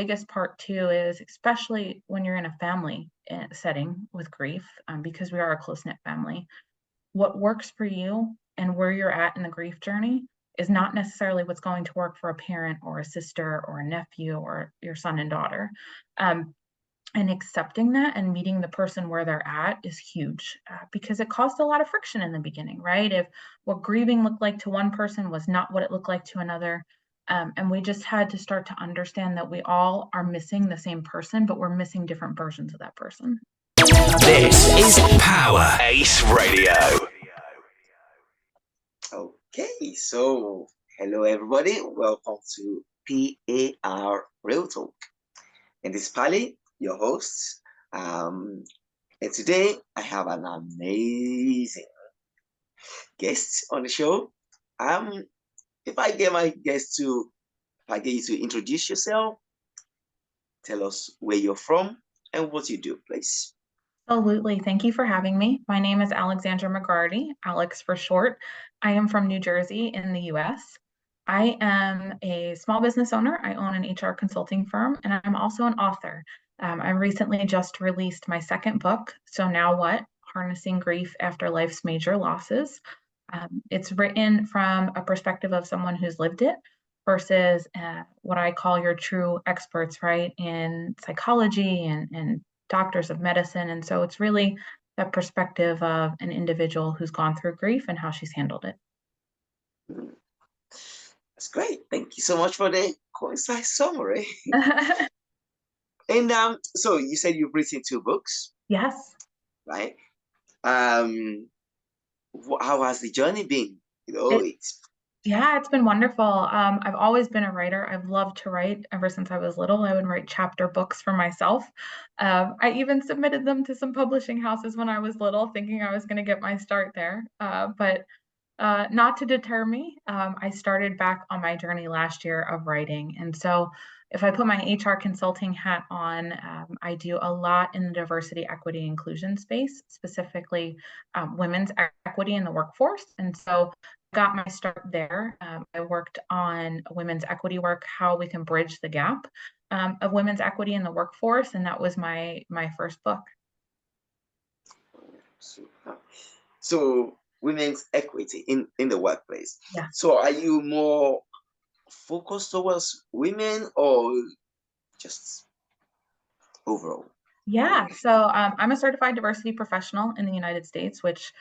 biggest part too is especially when you're in a family setting with grief, because we are a close-knit family, what works for you and where you're at in the grief journey is not necessarily what's going to work for a parent or a sister or a nephew or your son and daughter. Um, and accepting that and meeting the person where they're at is huge, because it caused a lot of friction in the beginning, right? If what grieving looked like to one person was not what it looked like to another. And we just had to start to understand that we all are missing the same person, but we're missing different versions of that person. This is Power Ace Radio. Okay, so hello everybody, welcome to PAR Real Talk. And this is Pali, your host. And today I have an amazing guest on the show. If I get you to introduce yourself, tell us where you're from and what you do, please. Absolutely. Thank you for having me. My name is Alexandra McGroarty, Alex for short. I am from New Jersey in the US. I am a small business owner. I own an HR consulting firm, and I'm also an author. I recently just released my second book, So Now What? Harnessing Grief After Life's Major Losses. It's written from a perspective of someone who's lived it versus what I call your true experts, right, in psychology and doctors of medicine. And so it's really that perspective of an individual who's gone through grief and how she's handled it. That's great. Thank you so much for the concise summary. And so you said you've written 2 books. Yes. Right? How has the journey been? It's been wonderful. I've always been a writer. I've loved to write ever since I was little. I would write chapter books for myself. I even submitted them to some publishing houses when I was little, thinking I was going to get my start there. But not to deter me, I started back on my journey last year of writing. And so if I put my HR consulting hat on, I do a lot in the diversity, equity, inclusion space, specifically women's equity in the workforce. And so got my start there. I worked on women's equity work, how we can bridge the gap of women's equity in the workforce. And that was my first book. So women's equity in the workplace. Yeah. So are you more focused towards women or just overall? Yeah, so I'm a certified diversity professional in the United States, which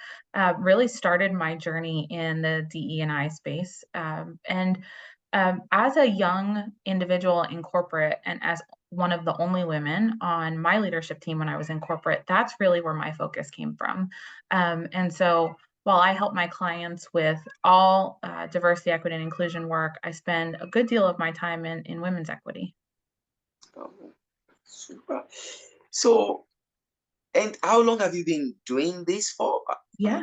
really started my journey in the DE&I space. As a young individual in corporate and as one of the only women on my leadership team when I was in corporate, that's really where my focus came from. And so while I help my clients with all diversity, equity, and inclusion work, I spend a good deal of my time in women's equity. Oh, super. So, and how long have you been doing this for? Yeah.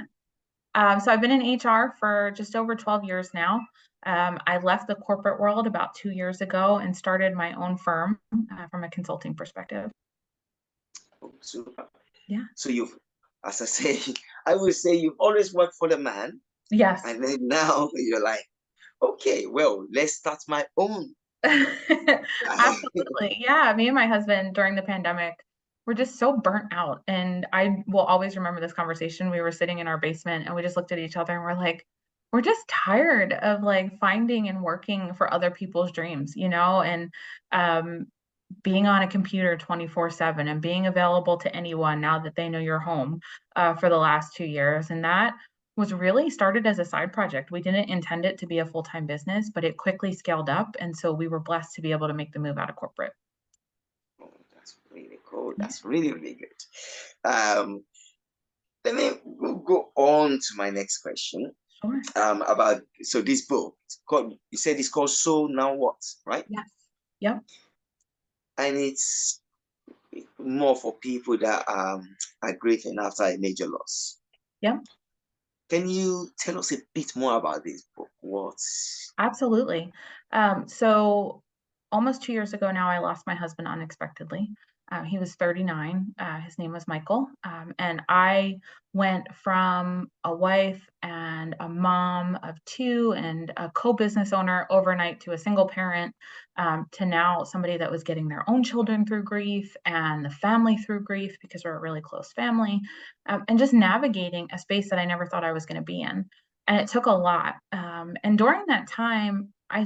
So I've been in HR for just over 12 years now. I left the corporate world about 2 years ago and started my own firm from a consulting perspective. Oh, super. Yeah. So as I say, I would say you've always worked for the man. Yes. And then now you're like, okay, well, let's start my own. Absolutely. Yeah. Me and my husband during the pandemic, we're just so burnt out. And I will always remember this conversation. We were sitting in our basement and we just looked at each other and we're like, we're just tired of like finding and working for other people's dreams, and being on a computer 24/7 and being available to anyone now that they know you're home for the last 2 years. And that was really started as a side project. We didn't intend it to be a full-time business, but it quickly scaled up. And so we were blessed to be able to make the move out of corporate. Oh, that's really cool. That's really, really good. Let me go on to my next question. Sure. So this book, you said it's called So Now What, right? Yes. Yep. And it's more for people that are grieving after a major loss. Yeah. Can you tell us a bit more about this book? Absolutely. So almost 2 years ago now, I lost my husband unexpectedly. He was 39. His name was Michael. And I went from a wife and a mom of two and a co-business owner overnight to a single parent, to now somebody that was getting their own children through grief and the family through grief because we're a really close family, and just navigating a space that I never thought I was going to be in. And it took a lot. And during that time, I'm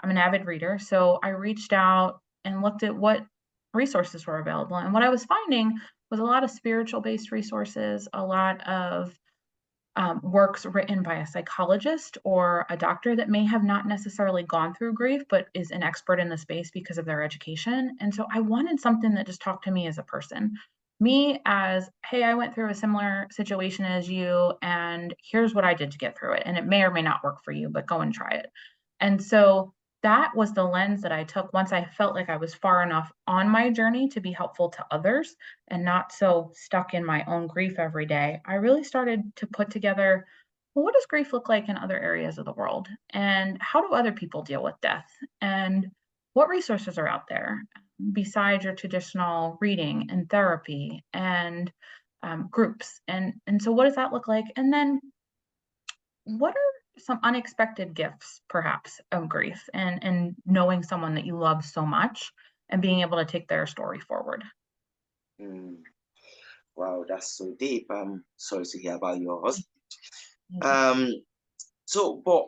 an avid reader, so I reached out and looked at what resources were available. And what I was finding was a lot of spiritual based resources, a lot of works written by a psychologist or a doctor that may have not necessarily gone through grief, but is an expert in the space because of their education. And so I wanted something that just talked to me as a person. Me as, hey, I went through a similar situation as you, and here's what I did to get through it. And it may or may not work for you, but go and try it. And so that was the lens that I took once I felt like I was far enough on my journey to be helpful to others and not so stuck in my own grief every day. I really started to put together, well, what does grief look like in other areas of the world? And how do other people deal with death? And what resources are out there besides your traditional reading and therapy and groups? And so what does that look like? And then what are some unexpected gifts, perhaps, of grief and knowing someone that you love so much and being able to take their story forward? Mm, wow, that's so deep. I'm sorry to hear about your husband. Thank you. Um, but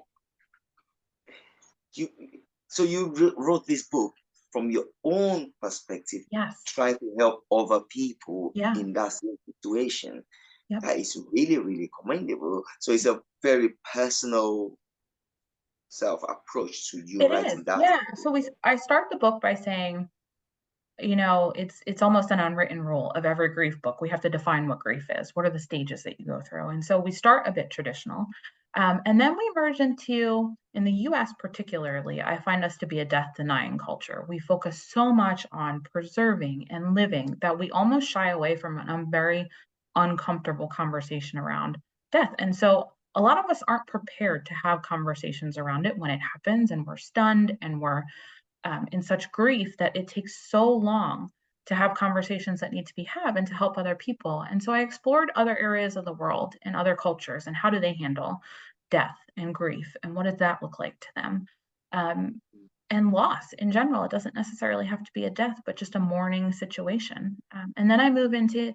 you, wrote this book from your own perspective, Yes. trying to help other people Yeah. in that same situation. Yep. That is really, really commendable. So it's a very personal self approach to you It is. writing that. Yeah. So I start the book by saying, it's almost an unwritten rule of every grief book. We have to define what grief is. What are the stages that you go through? And so we start a bit traditional. And then we merge into, in the US particularly, I find us to be a death denying culture. We focus so much on preserving and living that we almost shy away from a very uncomfortable conversation around death. And so a lot of us aren't prepared to have conversations around it when it happens, and we're stunned and we're in such grief that it takes so long to have conversations that need to be had and to help other people. And so I explored other areas of the world and other cultures and how do they handle death and grief and what does that look like to them. Um, and loss in general. It doesn't necessarily have to be a death, but just a mourning situation. And then I move into,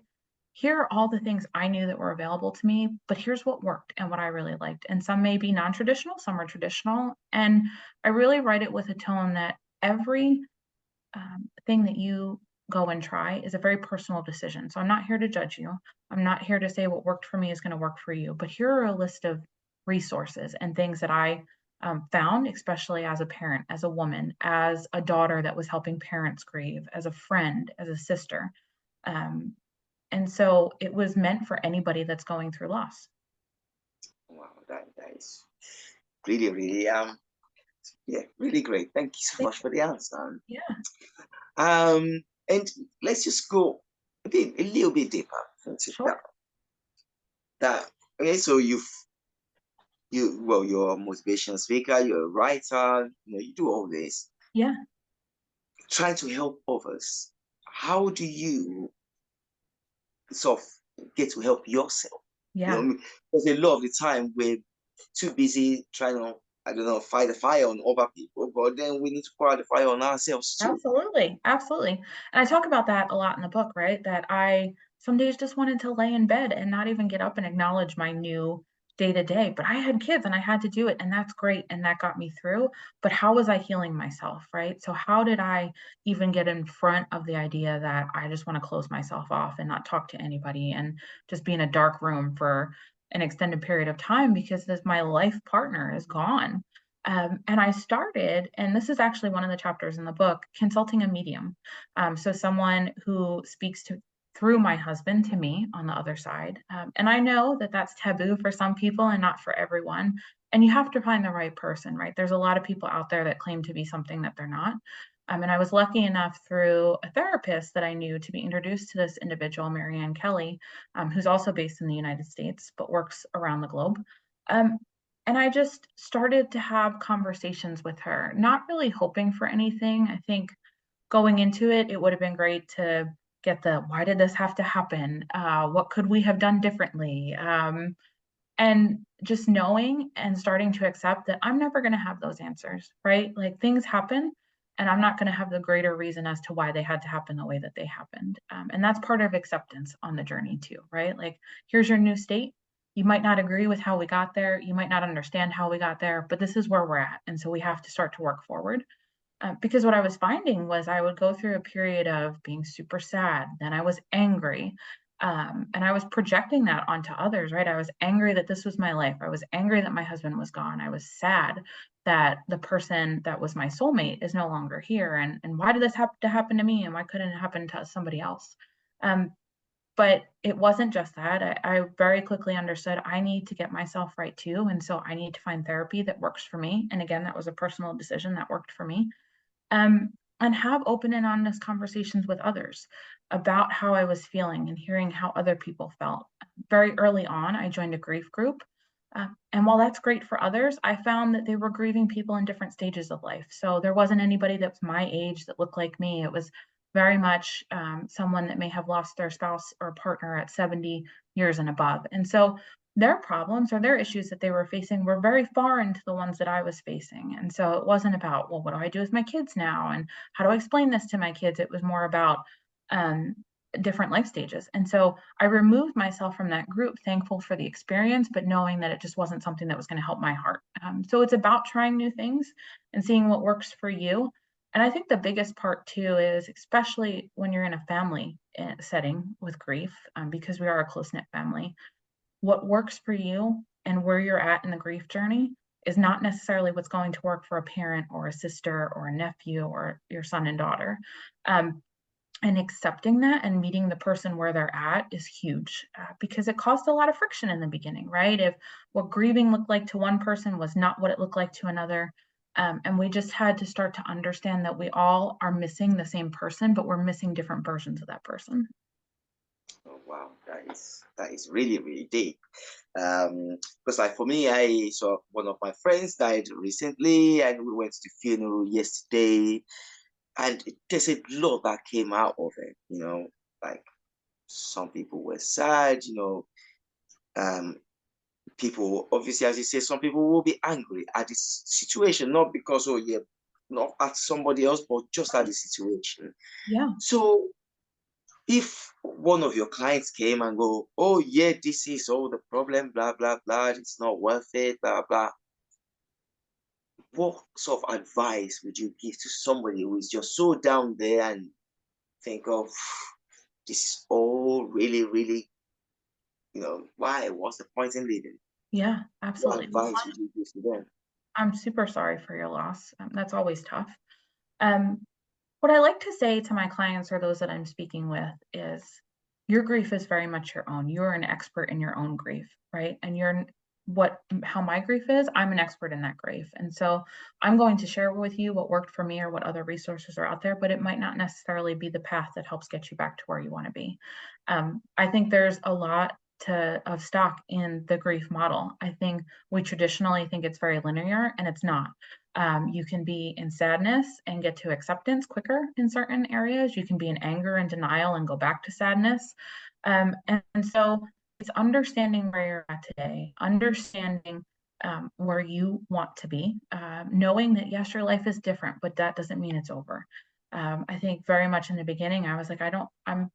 here are all the things I knew that were available to me, but here's what worked and what I really liked. And some may be non traditional, some are traditional. And I really write it with a tone that every thing that you go and try is a very personal decision. So I'm not here to judge you. I'm not here to say what worked for me is going to work for you. But here are a list of resources and things that I found, especially as a parent, as a woman, as a daughter that was helping parents grieve, as a friend, as a sister. Um, and so it was meant for anybody that's going through loss. Wow, that is really, really yeah, really great. Thank you so much for the answer. Yeah, And let's just go a little bit deeper into that. sure. Okay, so you're a motivational speaker, you're a writer, you do all this, Yeah, trying to help others. How do you sort of get to help yourself? yeah. Because a lot of the time we're too busy trying to, I don't know, fight the fire on other people, but then we need to put out the fire on ourselves too. Absolutely, absolutely. And I talk about that a lot in the book, right? That I some days just wanted to lay in bed and not even get up and acknowledge my new day to day. But I had kids and I had to do it, and that's great. And that got me through. But how was I healing myself, right? So, how did I even get in front of the idea that I just want to close myself off and not talk to anybody and just be in a dark room for an extended period of time because my life partner is gone? And I started, and this is actually one of the chapters in the book, consulting a medium. So someone who speaks to through my husband to me on the other side. And I know that that's taboo for some people and not for everyone. And you have to find the right person, right? There's a lot of people out there that claim to be something that they're not. And I was lucky enough through a therapist that I knew to be introduced to this individual, Marianne Kelly, who's also based in the United States but works around the globe. Um, and I just started to have conversations with her, not really hoping for anything. I think going into it, it would have been great to get the why did this have to happen? What could we have done differently? And just knowing and starting to accept that I'm never going to have those answers, right? Like things happen, and I'm not going to have the greater reason as to why they had to happen the way that they happened. And that's part of acceptance on the journey, too, right? Like, here's your new state. You might not agree with how we got there. You might not understand how we got there, but this is where we're at. And so we have to start to work forward. Because what I was finding was I would go through a period of being super sad, then I was angry, and I was projecting that onto others, right? I was angry that this was my life. I was angry that my husband was gone. I was sad that the person that was my soulmate is no longer here. And why did this have to happen to me? And why couldn't it happen to somebody else? Um, but it wasn't just that. I very quickly understood I need to get myself right too. And so I need to find therapy that works for me. And again, that was a personal decision that worked for me. um, and have open and honest conversations with others about how I was feeling and hearing how other people felt. Very early on, I joined a grief group. And while that's great for others, I found that they were grieving people in different stages of life. So there wasn't anybody that was my age that looked like me. It was very much someone that may have lost their spouse or partner at 70 years and above. And so their problems or their issues that they were facing were very far into the ones that I was facing. And so it wasn't about, well, what do I do with my kids now? And how do I explain this to my kids? It was more about um, different life stages. And so I removed myself from that group, thankful for the experience, but knowing that it just wasn't something that was going to help my heart. So it's about trying new things and seeing what works for you. And I think the biggest part too is, especially when you're in a family setting with grief, because we are a close knit family, what works for you and where you're at in the grief journey is not necessarily what's going to work for a parent or a sister or a nephew or your son and daughter. Um, and accepting that and meeting the person where they're at is huge, because it caused a lot of friction in the beginning, right? If what grieving looked like to one person was not what it looked like to another. And we just had to start to understand that we all are missing the same person, but we're missing different versions of that person. Oh wow, that is really really deep. Because like for me, I saw one of my friends died recently, and we went to the funeral yesterday, and there's a lot that came out of it. Like some people were sad. Um, people obviously, as you say, some people will be angry at this situation, not because oh yeah, not at somebody else, but just at the situation. Yeah. So if one of your clients came and go, oh yeah, this is all the problem, blah blah blah, it's not worth it, blah blah, what sort of advice would you give to somebody who is just so down there and think of this is all really really, why, what's the point in living? Yeah, What absolutely. advice would you give to them? I'm super sorry for your loss. That's always tough. Um, what I like to say to my clients or those that I'm speaking with is your grief is very much your own. You're an expert in your own grief, right? And how my grief is, I'm an expert in that grief. And so I'm going to share with you what worked for me or what other resources are out there, but it might not necessarily be the path that helps get you back to where you want to be. I think there's a lot of stock in the grief model. I think we traditionally think it's very linear, and it's not. You can be in sadness and get to acceptance quicker in certain areas. You can be in anger and denial and go back to sadness. And so it's understanding where you're at today, understanding where you want to be, knowing that yes, your life is different, but that doesn't mean it's over. I think very much in the beginning, I was like, I'm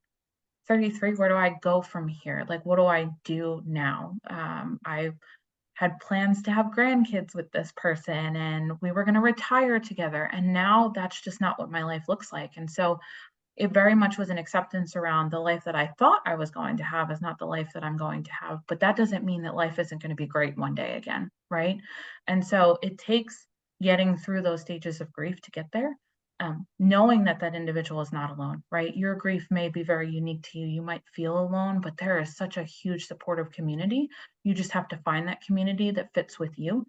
33. Where do I go from here? Like, what do I do now? I had plans to have grandkids with this person and we were going to retire together. And now that's just not what my life looks like. And so it very much was an acceptance around the life that I thought I was going to have is not the life that I'm going to have. But that doesn't mean that life isn't going to be great one day again. Right. And so it takes getting through those stages of grief to get there. Knowing that that individual is not alone, right? Your grief may be very unique to you. You might feel alone, but there is such a huge supportive community. You just have to find that community that fits with you.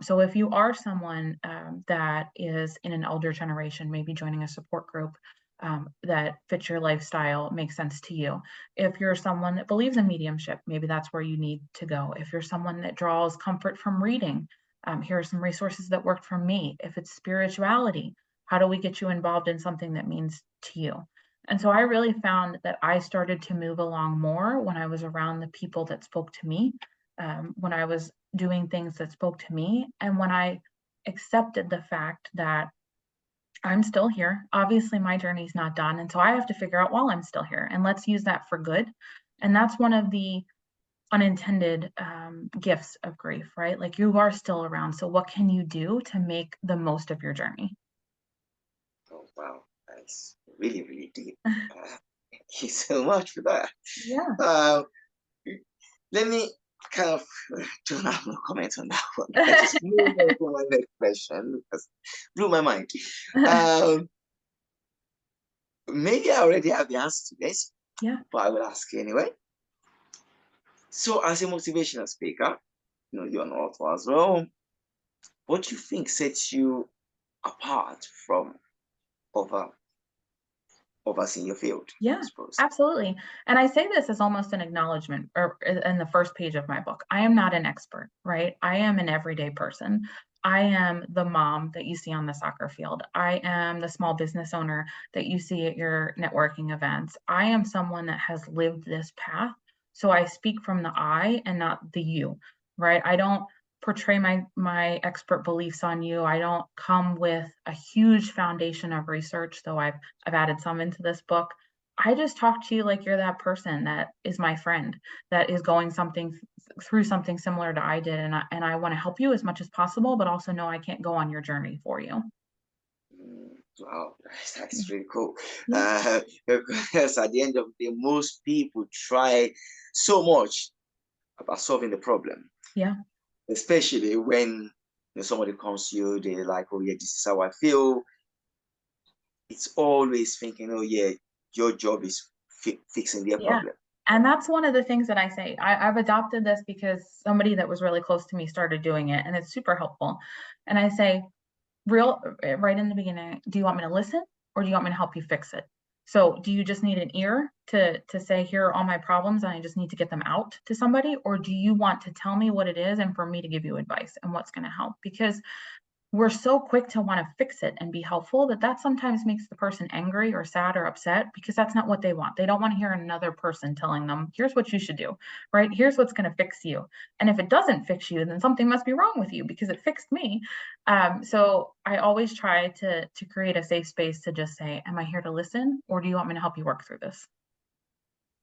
So if you are someone that is in an elder generation, maybe joining a support group that fits your lifestyle, makes sense to you. If you're someone that believes in mediumship, maybe that's where you need to go. If you're someone that draws comfort from reading, here are some resources that worked for me. If it's spirituality, How do we get you involved in something that means to you? And so I really found that I started to move along more when I was around the people that spoke to me, when I was doing things that spoke to me, and when I accepted the fact that I'm still here. Obviously, my journey's not done. And so I have to figure out while I'm still here, and let's use that for good. And that's one of the unintended gifts of grief, right? Like you are still around. So what can you do to make the most of your journey? Oh, wow. That's really, really deep. Thank you so much for that. Yeah. Uh, Let me kind of don't have no comment on that one. I just move on to my next question because blew my mind. Um, Maybe I already have the answer to this, Yeah. but I will ask you anyway. So, as a motivational speaker, you're an author as well. What do you think sets you apart from other others in your field? I Yeah, suppose. absolutely. And I say this as almost an acknowledgement or in the first page of my book. I am not an expert, right? I am an everyday person. I am the mom that you see on the soccer field. I am the small business owner that you see at your networking events. I am someone that has lived this path. So I speak from the I and not the you, right? I don't portray my expert beliefs on you. I don't come with a huge foundation of research, though I've added some into this book. I just talk to you like you're that person that is my friend that is going through something similar to I did, and I want to help you as much as possible, but also know I can't go on your journey for you. Wow, that's really cool. Yeah, Because at the end of the day, most people try so much about solving the problem, yeah, especially when somebody comes to you, they're like, "Oh yeah, this is how I feel." It's always thinking, "Oh yeah, your job is fixing their yeah. problem." And that's one of the things that I say. I've adopted this because somebody that was really close to me started doing it, and it's super helpful. And I say, right in the beginning, do you want me to listen or do you want me to help you fix it? So do you just need an ear to say, here are all my problems and I just need to get them out to somebody? Or do you want to tell me what it is and for me to give you advice and what's going to help? Because we're so quick to want to fix it and be helpful that sometimes makes the person angry or sad or upset because that's not what they want. They don't want to hear another person telling them, here's what you should do, right? Here's what's going to fix you. And if it doesn't fix you, then something must be wrong with you because it fixed me. So I always try to create a safe space to just say, am I here to listen or do you want me to help you work through this?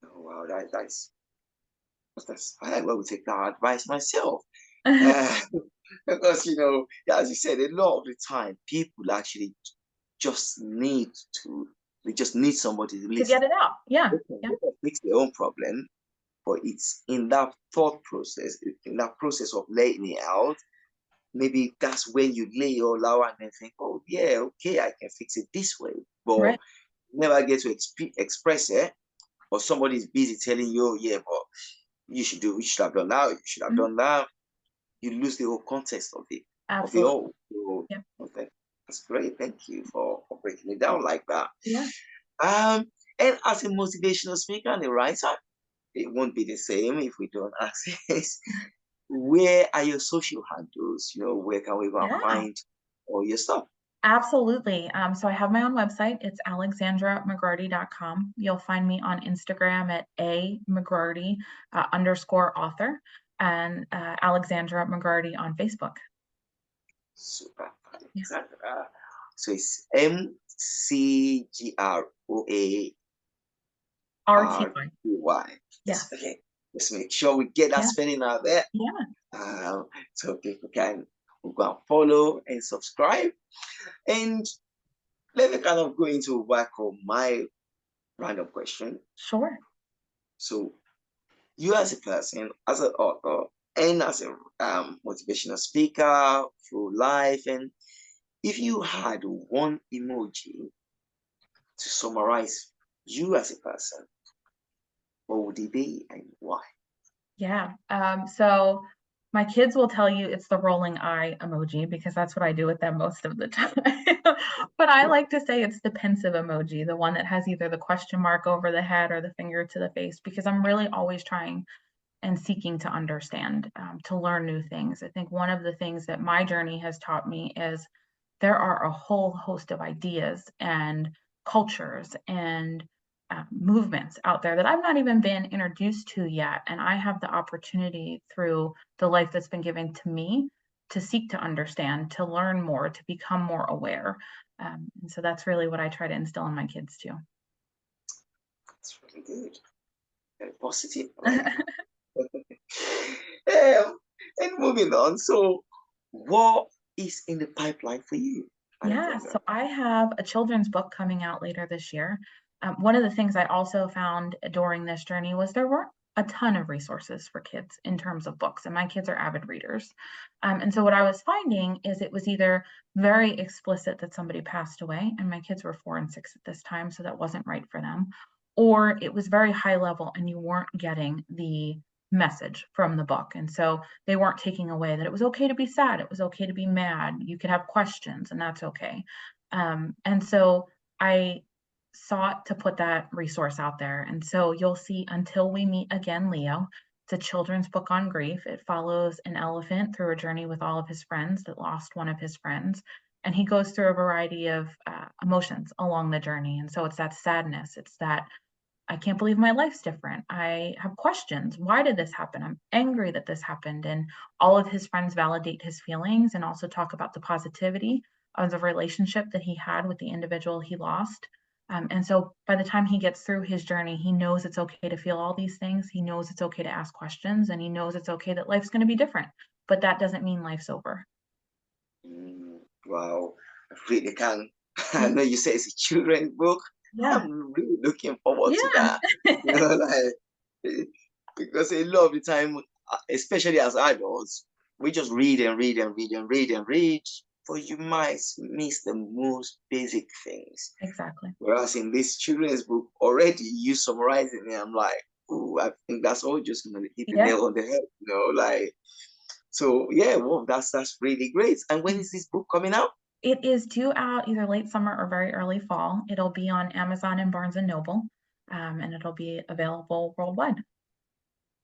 Oh, wow, that's I will take that advice myself. Uh, because as you said, a lot of the time people actually just need to they just need somebody to To listen. get it out. Yeah. Yeah. They can fix their own problem, but it's in that thought process, in that process of laying it out, maybe that's when you lay it all out and then think, oh yeah, okay, I can fix it this way. But Right. never get to express it, or somebody's busy telling you, oh, yeah, but you should have done that, you should have Mhm. done that. You lose the whole context of it Absolutely. all. So Yeah. okay, that's great. Thank you for breaking it down like that. Yeah. Um, and as a motivational speaker and a writer, it won't be the same if we don't ask this. Where are your social handles? Where can we go and Yeah. find all your stuff? Absolutely. So I have my own website. It's alexandramcgroarty.com. You'll find me on Instagram at a McGroarty underscore author and Alexandra McGroarty on Facebook. Super. Yeah. So it's McGroarty. RTY. Yes, Yes. okay. Let's make sure we get that Yeah. spelling out there. Yeah. So people can go and follow and subscribe. And let me kind of go into what I call my random question. Sure. So you as a person, as an author, and as a motivational speaker through life, and if you had one emoji to summarize you as a person, what would it be and why? Yeah. So my kids will tell you it's the rolling eye emoji because that's what I do with them most of the time. But I like to say it's the pensive emoji, the one that has either the question mark over the head or the finger to the face, because I'm really always trying and seeking to understand, to learn new things. I think one of the things that my journey has taught me is there are a whole host of ideas and cultures and movements out there that I've not even been introduced to yet. And I have the opportunity through the life that's been given to me to seek to understand, to learn more, to become more aware. And so that's really what I try to instill in my kids too. That's really good. Very positive. Like, and moving on. So, what is in the pipeline for you, Yeah, Alexandra? so I have a children's book coming out later this year. One of the things I also found during this journey was there weren't a ton of resources for kids in terms of books, and my kids are avid readers. And so what I was finding is it was either very explicit that somebody passed away, and my kids were 4 and 6 at this time, so that wasn't right for them, or it was very high level and you weren't getting the message from the book. And so they weren't taking away that it was okay to be sad, it was okay to be mad, you could have questions, and that's okay. And so I sought to put that resource out there. And so you'll see Until We Meet Again, Leo. It's a children's book on grief. It follows an elephant through a journey with all of his friends that lost one of his friends. And he goes through a variety of emotions along the journey. And so it's that sadness, it's that I can't believe my life's different. I have questions. Why did this happen? I'm angry that this happened. And all of his friends validate his feelings and also talk about the positivity of the relationship that he had with the individual he lost. And so by the time he gets through his journey, he knows it's okay to feel all these things. He knows it's okay to ask questions, and he knows it's okay that life's going to be different. But that doesn't mean life's over. Wow, I really can. I Yeah. know you say it's a children's book. Yeah. I'm really looking forward to Yeah. that. Like, because a lot of the time, especially as adults, we just read and read and read and read and read, but you might miss the most basic things. Exactly. Whereas in this children's book, already you summarizing it, I'm like, oh, I think that's all just gonna hit the Yeah. nail on the head, like. So yeah, well, that's really great. And when is this book coming out? It is due out either late summer or very early fall. It'll be on Amazon and Barnes and Noble, and it'll be available worldwide.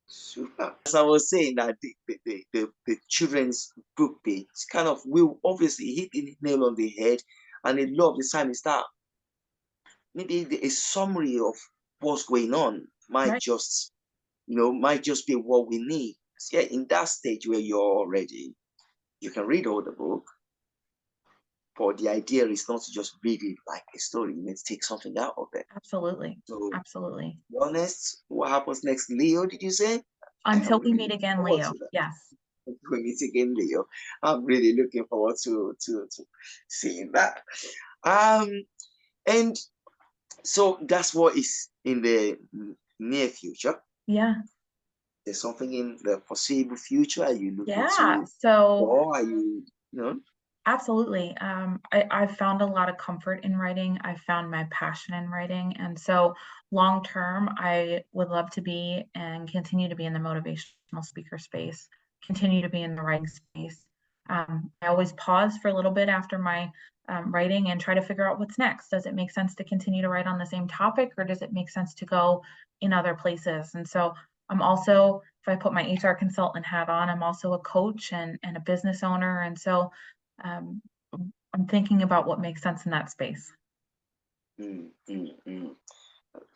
Super. As I was saying, that the children's book page kind of will obviously hit the nail on the head, and a lot of the time is that maybe a summary of what's going on Right. might just be what we need. So yeah, in that stage where you're already, you can read all the book, but the idea is not to just read it like a story. You need to take something out of it. Absolutely. So, Absolutely. be honest, what happens next, Leo? Did you say? I am Until we really meet looking again, forward Leo. to that. Yes. When we meet again, Leo. I'm really looking forward to seeing that. Um, and so that's what is in the near future. Yeah. There's something in the foreseeable future. Are you looking Yeah. to, So or are you? absolutely. I've found a lot of comfort in writing. I've found my passion in writing. And so long term, I would love to be and continue to be in the motivational speaker space, continue to be in the writing space. I always pause for a little bit after my writing and try to figure out what's next. Does it make sense to continue to write on the same topic, or does it make sense to go in other places? And so I'm also, if I put my HR consultant hat on, I'm also a coach and a business owner. And so um, I'm thinking about what makes sense in that space. Mm, mm, mm.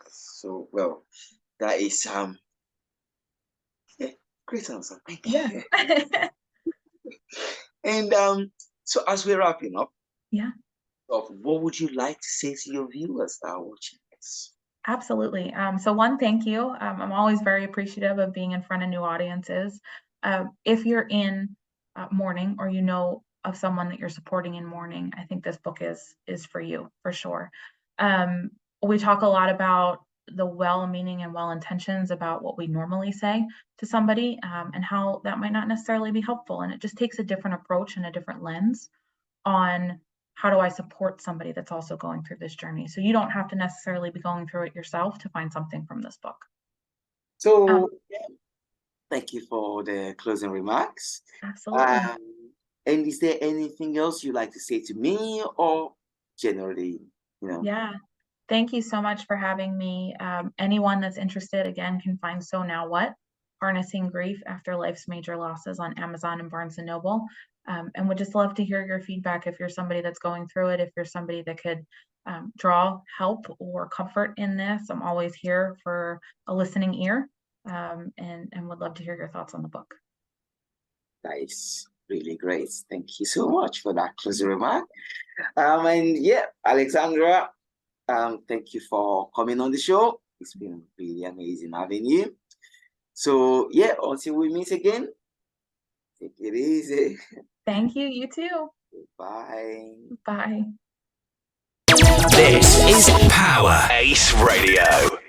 So well, that is yeah, great answer. Thank Yeah. you. And so as we're wrapping up, Yeah, what would you like to say to your viewers that are watching this? absolutely. So one, thank you. I'm always very appreciative of being in front of new audiences. If you're in mourning or you know of someone that you're supporting in mourning, I think this book is for you for sure. Um, we talk a lot about the well-meaning and well-intentions about what we normally say to somebody, and how that might not necessarily be helpful. And it just takes a different approach and a different lens on how do I support somebody that's also going through this journey. So you don't have to necessarily be going through it yourself to find something from this book. So thank you for the closing remarks. Absolutely. Um, and is there anything else you'd like to say to me or generally, you know? Yeah. Thank you so much for having me. Anyone that's interested, again, can find So Now What? Harnessing Grief After Life's Major Losses on Amazon and Barnes and Noble. And would just love to hear your feedback if you're somebody that's going through it, if you're somebody that could draw help or comfort in this. I'm always here for a listening ear, and would love to hear your thoughts on the book. That is really great. Thank you so much for that closing remark. And yeah, Alexandra, thank you for coming on the show. It's been really amazing having you. So yeah, until we meet again, take it easy. Thank you. You too. Bye. Bye. This is Power Ace Radio.